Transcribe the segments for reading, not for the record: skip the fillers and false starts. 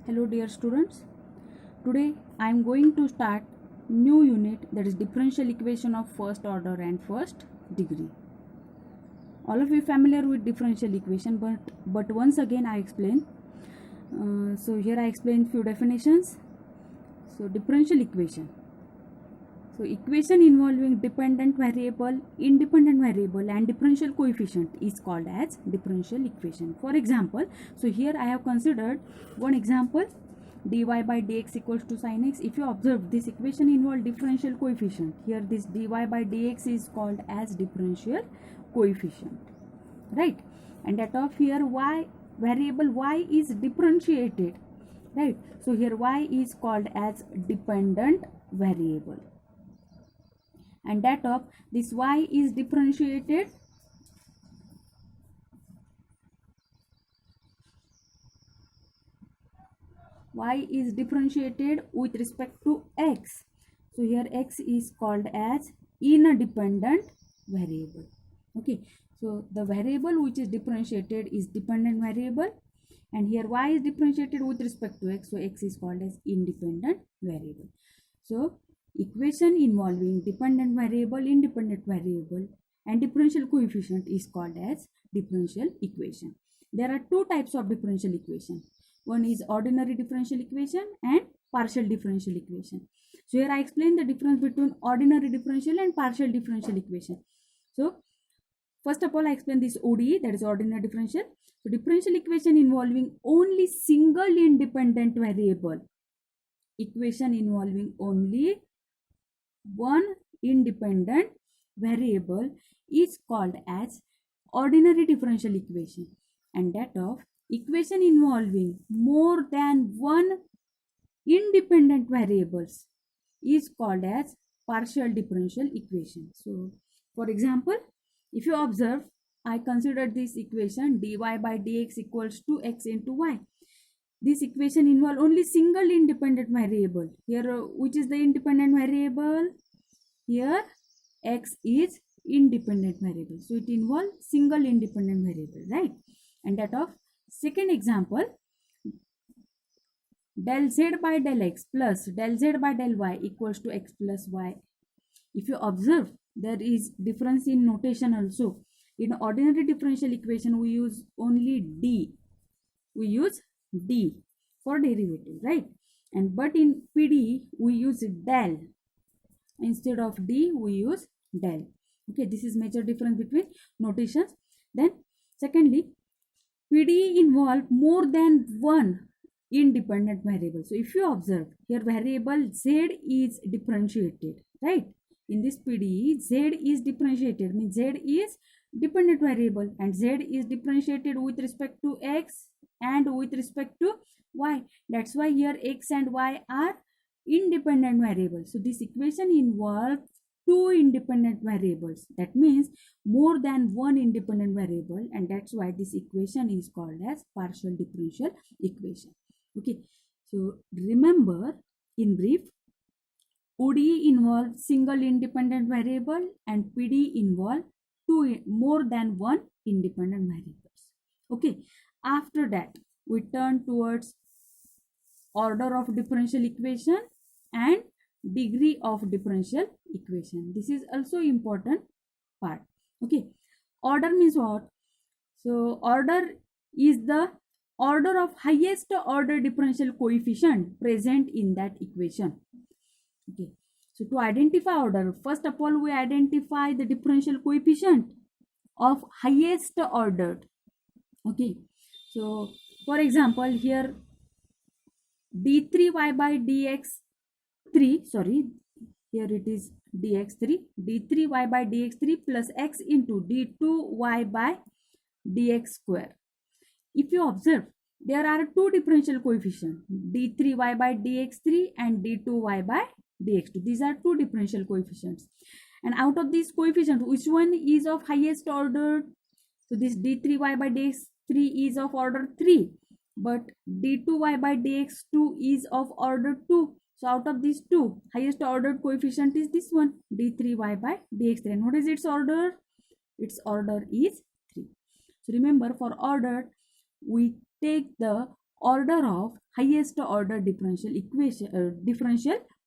Hello dear students. Today I am going to start new unit, that is differential equation of first order and first degree. All of you familiar with differential equation, but once again I explain. So here I explain few definitions. So differential equation. So equation involving dependent variable, independent variable and differential coefficient is called as differential equation. For example, so here I have considered one example, dy by dx equals to sin x. If you observe, this equation involves differential coefficient. Here this dy by dx is called as differential coefficient, right? And that of here y, variable y is differentiated, right? So here y is called as dependent variable, and that of this y is differentiated with respect to x. So here x is called as independent variable. Okay, so the variable which is differentiated is dependent variable, and here y is differentiated with respect to x, so x is called as independent variable. So equation involving dependent variable, independent variable and differential coefficient is called as differential equation. There are two types of differential equation. One is ordinary differential equation and partial differential equation. So here I explain the difference between ordinary differential and partial differential equation. So first of all, I explain this ODE, that is ordinary differential. So differential equation involving only single independent variable. Equation involving only one independent variable is called as ordinary differential equation, and that of equation involving more than one independent variables is called as partial differential equation. So for example, if you observe, I considered this equation dy by dx equals to x into y. This equation involves only single independent variable. Here, which is the independent variable? Here, x is independent variable. So it involves single independent variable, right? And that of second example, del z by del x plus del z by del y equals to x plus y. If you observe, there is difference in notation also. In ordinary differential equation, we use only d. We use d for derivative, right? And but in PD, we use del. Instead of d, we use del. Okay, this is major difference between notations. Then secondly, PD involve more than one independent variable. So if you observe, here variable z is differentiated, right? In this PD, z is differentiated, means z is dependent variable, and z is differentiated with respect to x and with respect to y. That's why here x and y are independent variables. So this equation involves two independent variables. That means more than one independent variable, and that's why this equation is called as partial differential equation. Okay, so remember, in brief, ODE involves single independent variable and PD involve more than one independent variables. Okay, after that we turn towards order of differential equation and degree of differential equation. This is also important part. Okay, order means what? So order is the order of highest order differential coefficient present in that equation. Okay, so to identify order, first of all we identify the differential coefficient of highest ordered. Okay, so for example, here d3y by dx3, sorry, here it is dx3, d3y by dx3 plus x into d2y by dx square. If you observe, there are two differential coefficients, d3y by dx3 and d2y by dx2. These are two differential coefficients, and out of these coefficients, which one is of highest order? So this d3y by dx3 is of order 3, but d2y by dx2 is of order 2. So out of these two, highest ordered coefficient is this one, d3y by dx3. And what is its order? Its order is 3. So remember, for order, we take the order of highest order differential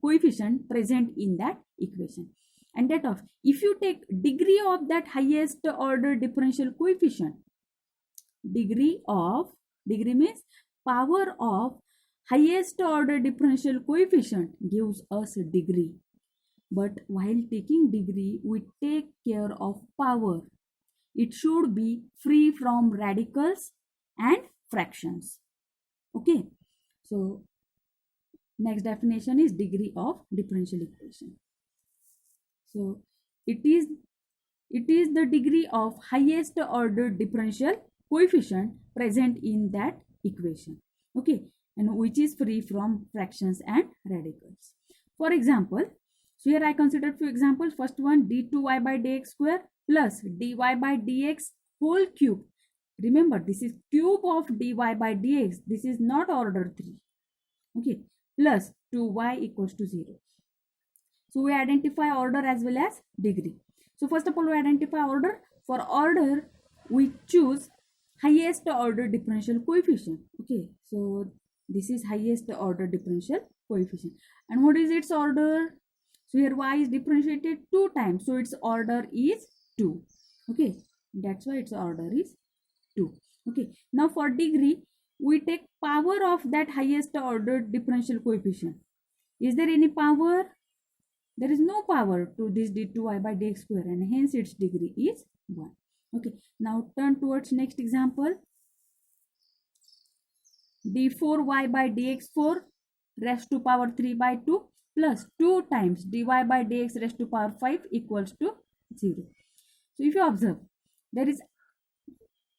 coefficient present in that equation. And that of, if you take degree of that highest order differential coefficient, degree means power of highest order differential coefficient gives us a degree. But while taking degree, we take care of power. It should be free from radicals and fractions. Okay. So next definition is degree of differential equation. So it is the degree of highest order differential coefficient present in that equation. Okay. And which is free from fractions and radicals. For example, so here I considered few examples. First one, d2y by dx square plus dy by dx whole cube. Remember, this is cube of dy by dx. This is not order 3. Okay. Plus 2y equals to 0. So we identify order as well as degree. So first of all, we identify order. For order, we choose highest order differential coefficient. Okay. So this is highest order differential coefficient. And what is its order? So here y is differentiated 2 times. So its order is 2. Okay. That's why its order is 2. Okay. Now for degree, we take power of that highest order differential coefficient. Is there any power? There is no power to this d2y by dx square, and hence its degree is 1. Okay. Now turn towards next example. d4y by dx4 raised to power 3 by 2 plus 2 times dy by dx raised to power 5 equals to 0. So if you observe, there is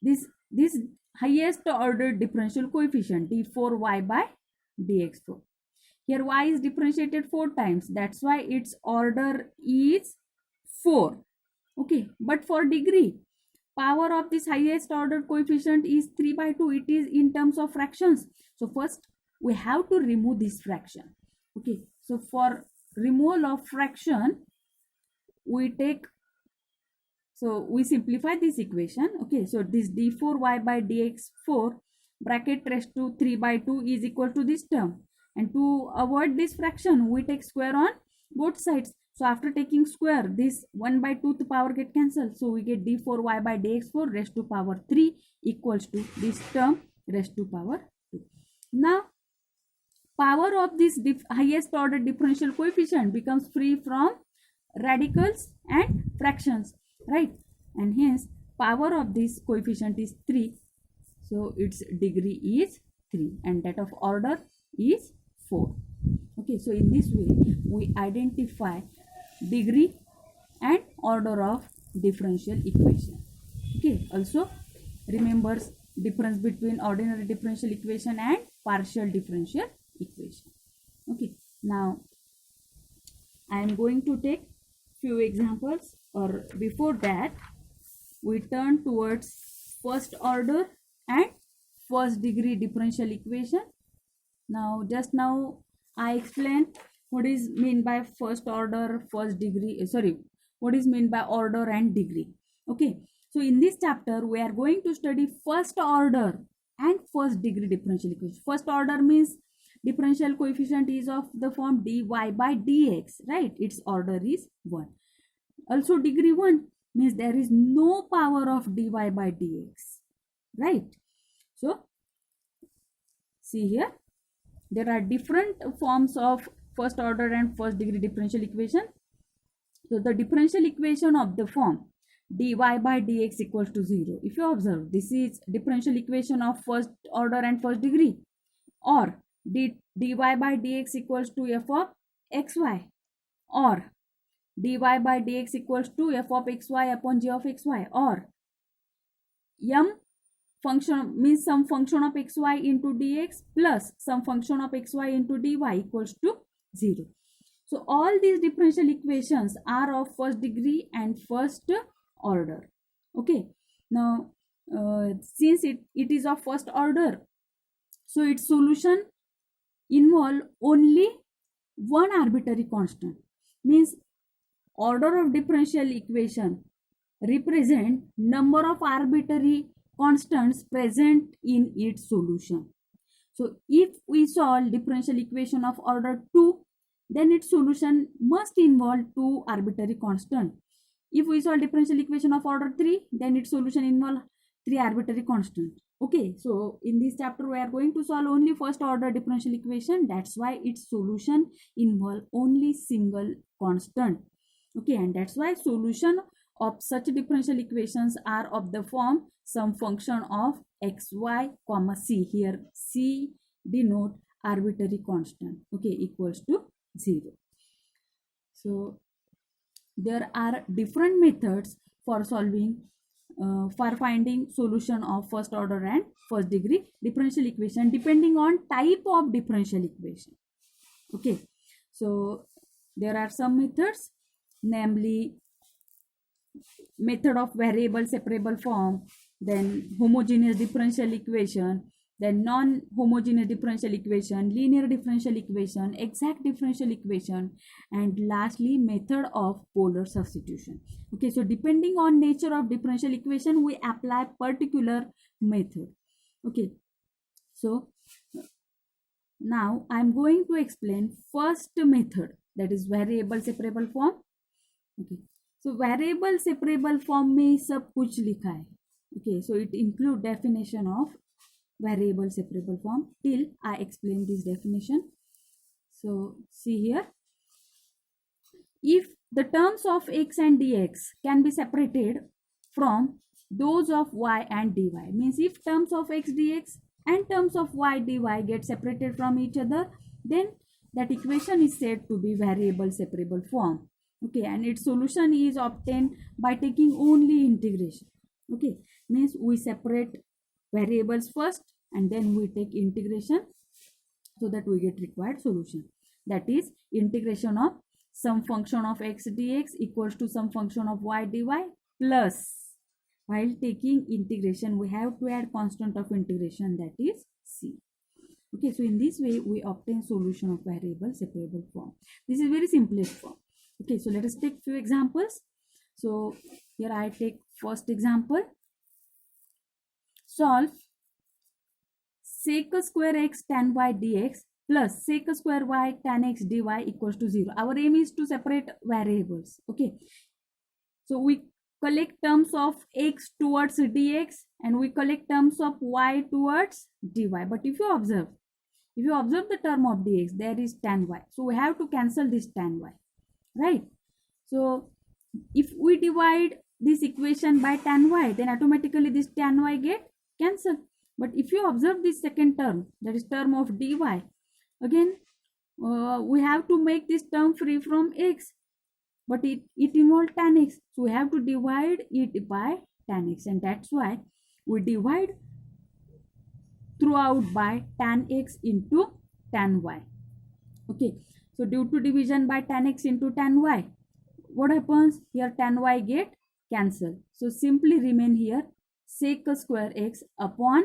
this highest order differential coefficient d4y by dx4. Here y is differentiated 4 times. That's why its order is 4. Okay. But for degree, power of this highest order coefficient is 3 by 2. It is in terms of fractions. So first we have to remove this fraction. Okay. So for removal of fraction, we simplify this equation. Okay. So this d4y by dx4 bracket raised to 3 by 2 is equal to this term. And to avoid this fraction, we take square on both sides. So after taking square, this 1 by 2 to power get cancelled. So we get d4y by dx4 raised to power 3 equals to this term raised to power 2. Now, power of this highest order differential coefficient becomes free from radicals and fractions, right? And hence, power of this coefficient is 3. So its degree is 3 and that of order is 4. Okay, so in this way, we identify degree and order of differential equation. Okay, also remember difference between ordinary differential equation and partial differential equation. Okay, now I am going to take few examples, or before that, we turn towards first order and first degree differential equation. Now, just now I explained what is mean by first order, first degree, what is mean by order and degree. Okay, so in this chapter, we are going to study first order and first degree differential equation. First order means differential coefficient is of the form dy by dx, right? Its order is 1. Also degree 1 means there is no power of dy by dx, right? So see here, there are different forms of first order and first degree differential equation. So the differential equation of the form dy by dx equals to 0. If you observe, this is differential equation of first order and first degree. Or dy by dx equals to f of xy. Or dy by dx equals to f of xy upon g of xy. Or m function means some function of xy into dx plus some function of xy into dy equals to 0. So all these differential equations are of first degree and first order. Okay. Now, since it is of first order, so its solution involve only one arbitrary constant. Means order of differential equation represent number of arbitrary constants present in its solution. So if we solve differential equation of order 2, then its solution must involve two arbitrary constant. If we solve differential equation of order 3, then its solution involve three arbitrary constant. Okay, so in this chapter we are going to solve only first order differential equation. That's why its solution involve only single constant. Okay, and that's why solution of such differential equations are of the form some function of xy comma c. Here c denote arbitrary constant, okay, equals to 0. So there are different methods for solving for finding solution of first order and first degree differential equation depending on type of differential equation. Okay, so there are some methods, namely method of variable separable form, then homogeneous differential equation, then non-homogeneous differential equation, linear differential equation, exact differential equation, and lastly method of polar substitution. Okay, so depending on nature of differential equation, we apply particular method. Okay, so now I'm going to explain first method, that is variable separable form. Okay, so variable separable form में सब कुछ लिखा है. Okay, so it include definition of variable separable form till I explain this definition. So see here, if the terms of x and dx can be separated from those of y and dy, means if terms of x dx and terms of y dy get separated from each other, then that equation is said to be variable separable form. Okay, and its solution is obtained by taking only integration. Okay, means we separate variables first and then we take integration so that we get required solution. That is integration of some function of x dx equals to some function of y dy plus, while taking integration we have to add constant of integration, that is c. Okay, so in this way we obtain solution of variable separable form. This is very simplest form. Okay, so let us take few examples. So here I take first example. Solve sec square x tan y dx plus sec square y tan x dy equals to 0. Our aim is to separate variables. Okay, so we collect terms of x towards dx and we collect terms of y towards dy. But if you observe the term of dx, there is tan y, so we have to cancel this tan y, right? So if we divide this equation by tan y, then automatically this tan y get cancelled. But if you observe this second term, that is term of dy, again we have to make this term free from x, but it involves tan x, so we have to divide it by tan x, and that's why we divide throughout by tan x into tan y. Okay, so due to division by tan x into tan y, what happens here? Tan y get cancelled, so simply remain here sec square x upon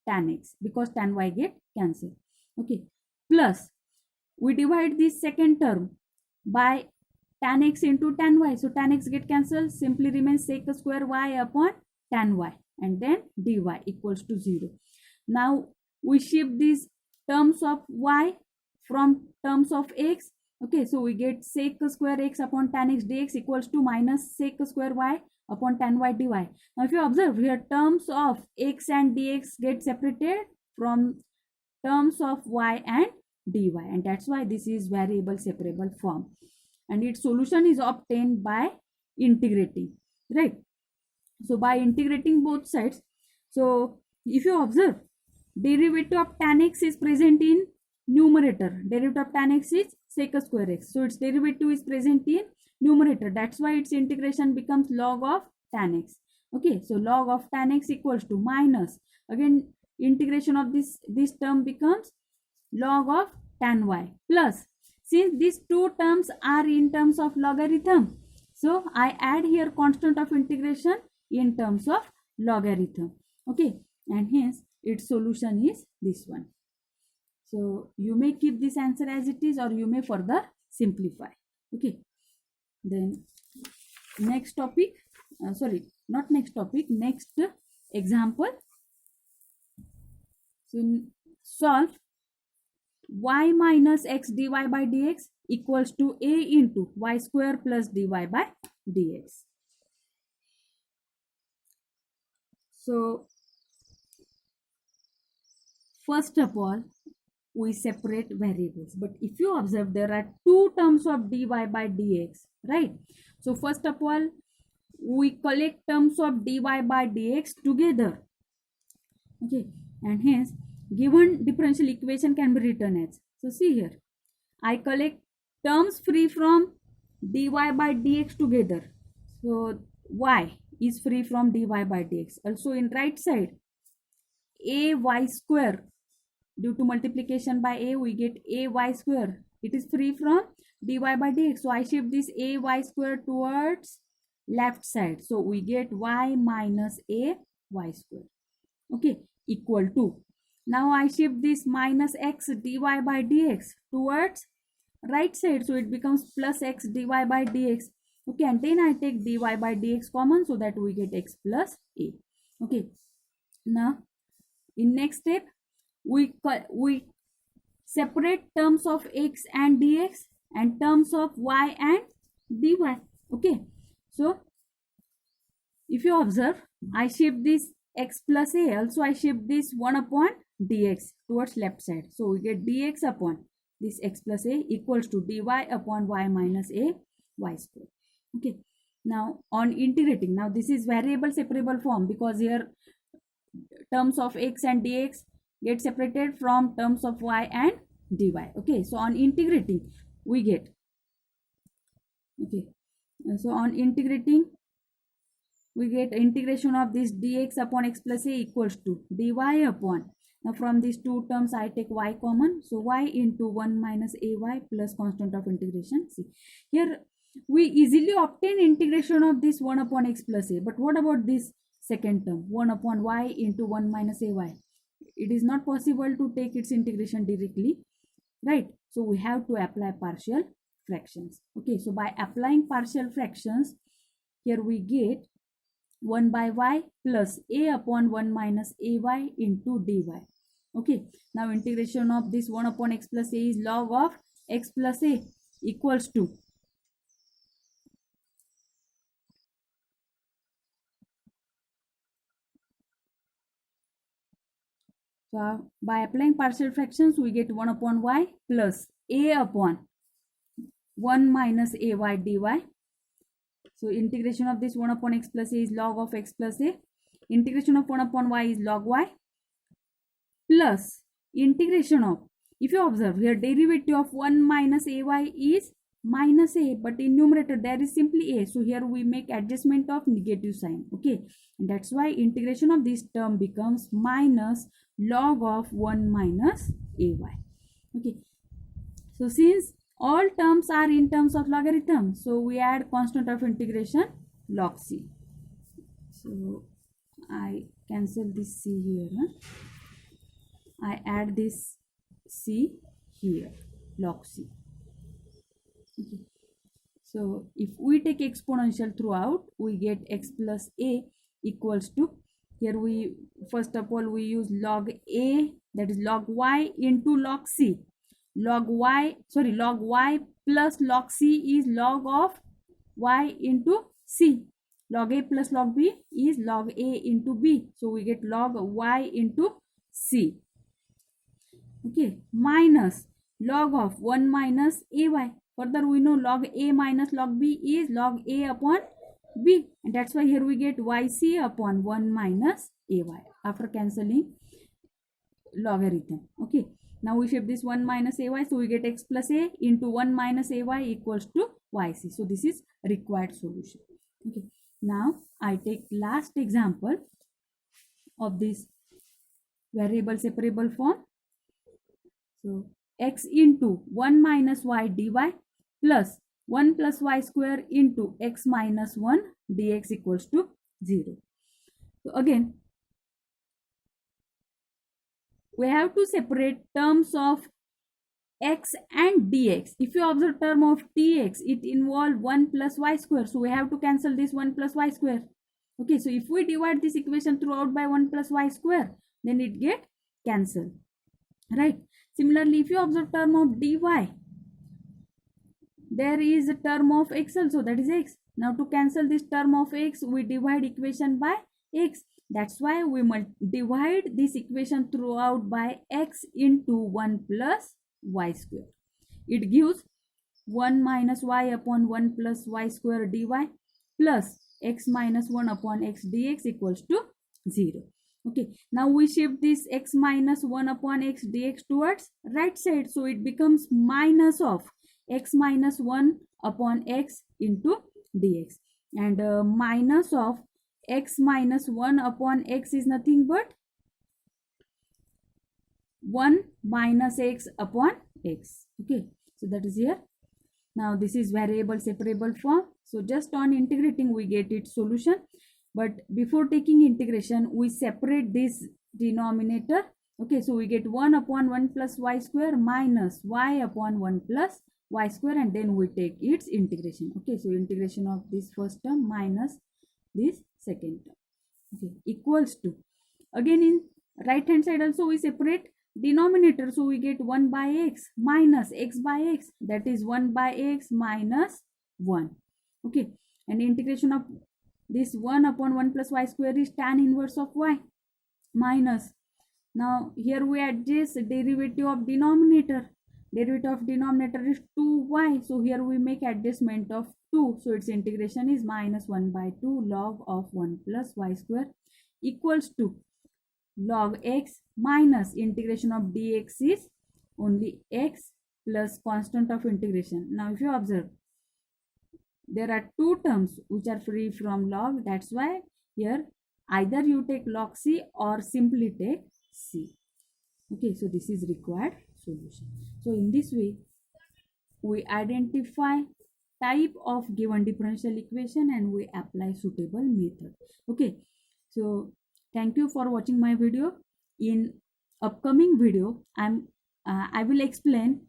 tan x, because tan y get cancelled. Okay, plus we divide this second term by tan x into tan y, so tan x get cancelled, simply remains sec square y upon tan y, and then dy equals to 0. Now we shift these terms of y from terms of x. Okay, so we get sec square x upon tan x dx equals to minus sec square y upon tan y dy. Now if you observe here, terms of x and dx get separated from terms of y and dy, and that's why this is variable separable form, and its solution is obtained by integrating, right? So by integrating both sides, so if you observe, derivative of tan x is present in numerator, derivative of tan x is sec square x, so its derivative is present in numerator, that's why its integration becomes log of tan x. Okay, so log of tan x equals to minus, again integration of this term becomes log of tan y, plus since these two terms are in terms of logarithm, so I add here constant of integration in terms of logarithm. Okay, and hence its solution is this one. So you may keep this answer as it is or you may further simplify. Okay, then next topic, sorry, not next topic, next example. So solve y minus x dy by dx equals to a into y square plus dy by dx. So first of all, we separate variables. But if you observe, there are two terms of dy by dx, right? So first of all, we collect terms of dy by dx together. Okay, and hence given differential equation can be written as, so see here, I collect terms free from dy by dx together. So y is free from dy by dx. Also in right side, a y square, due to multiplication by a we get a y square. It is free from dy by dx. So I shift this a y square towards left side. So we get y minus a y square. Okay, equal to. Now I shift this minus x dy by dx towards right side. So it becomes plus x dy by dx. Okay, and then I take dy by dx common, so that we get x plus a. Okay, now in next step, we separate terms of x and dx and terms of y and dy. Okay, so if you observe, I shift this x plus a, also I shift this 1 upon dx towards left side. So we get dx upon this x plus a equals to dy upon y minus a y square. Okay, now on integrating, now this is variable separable form, because here terms of x and dx get separated from terms of y and dy. Okay, so on integrating we get, okay, so on integrating we get integration of this dx upon x plus a equals to dy upon, now from these two terms I take y common, so y into 1 minus ay plus constant of integration c. Here we easily obtain integration of this 1 upon x plus a, but what about this second term 1 upon y into 1 minus ay? It is not possible to take its integration directly, right? So we have to apply partial fractions. Okay, so by applying partial fractions, here we get 1 by y plus a upon 1 minus ay into dy. Okay, now integration of this 1 upon x plus a is log of x plus a equals to, so by applying partial fractions we get 1 upon y plus a upon 1 minus ay dy. So integration of this 1 upon x plus a is log of x plus a. Integration of 1 upon y is log y plus integration of, if you observe here, derivative of 1 minus ay is minus a, but in numerator there is simply a. So here we make adjustment of negative sign. Okay, and that's why integration of this term becomes minus log of 1 minus ay. Okay, so since all terms are in terms of logarithm, so we add constant of integration log c. So I cancel this c here. I add this c here, log c. Okay. So if we take exponential throughout, we get x plus a equals to, here we first of all we use log a, that is log y into log c. Log y plus log c is log of y into c. Log a plus log b is log a into b. So we get log y into c. Okay, minus log of 1 minus ay. Further we know log a minus log b is log a upon b, and that's why here we get yc upon 1 minus ay after cancelling logarithm. Okay, now we shift this 1 minus ay, so we get x plus a into 1 minus ay equals to yc. So this is required solution. Okay, now I take last example of this variable separable form. So x into 1 minus y dy plus 1 plus y square into x minus 1 dx equals to 0. So again, we have to separate terms of x and dx. If you observe term of dx, it involves 1 plus y square. So we have to cancel this 1 plus y square. Okay, so if we divide this equation throughout by 1 plus y square, then it get cancelled. right? Similarly, if you observe term of dy, there is a term of x also, that is x. Now to cancel this term of x, we divide equation by x. That's why we divide this equation throughout by x into 1 plus y square. It gives 1 minus y upon 1 plus y square dy plus x minus 1 upon x dx equals to 0. Okay, now we shift this x minus 1 upon x dx towards right side, so it becomes minus of x minus 1 upon x into dx, and minus of x minus 1 upon x is nothing but 1 minus x upon x. Okay, so that is here. Now this is variable separable form, so just on integrating we get its solution. But before taking integration, we separate this denominator. Okay, so we get 1 upon 1 plus y square minus y upon 1 plus y square, and then we take its integration. Okay, so integration of this first term minus this second term, okay, equals to, again in right hand side also we separate denominator, so we get 1 by x minus x by x, that is 1 by x minus 1. Okay, and integration of this 1 upon 1 plus y square is tan inverse of y minus, now here we adjust derivative of denominator. Derivative of denominator is 2y, so here we make adjustment of 2, so its integration is minus 1 by 2 log of 1 plus y square equals to log x minus integration of dx is only x plus constant of integration. Now if you observe, there are two terms which are free from log, that's why here either you take log c or simply take c. Okay, so this is required solution. So in this way we identify type of given differential equation and we apply suitable method. Okay, so thank you for watching my video. In upcoming video I will explain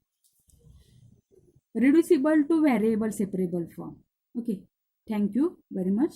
reducible to variable separable form. Okay, thank you very much.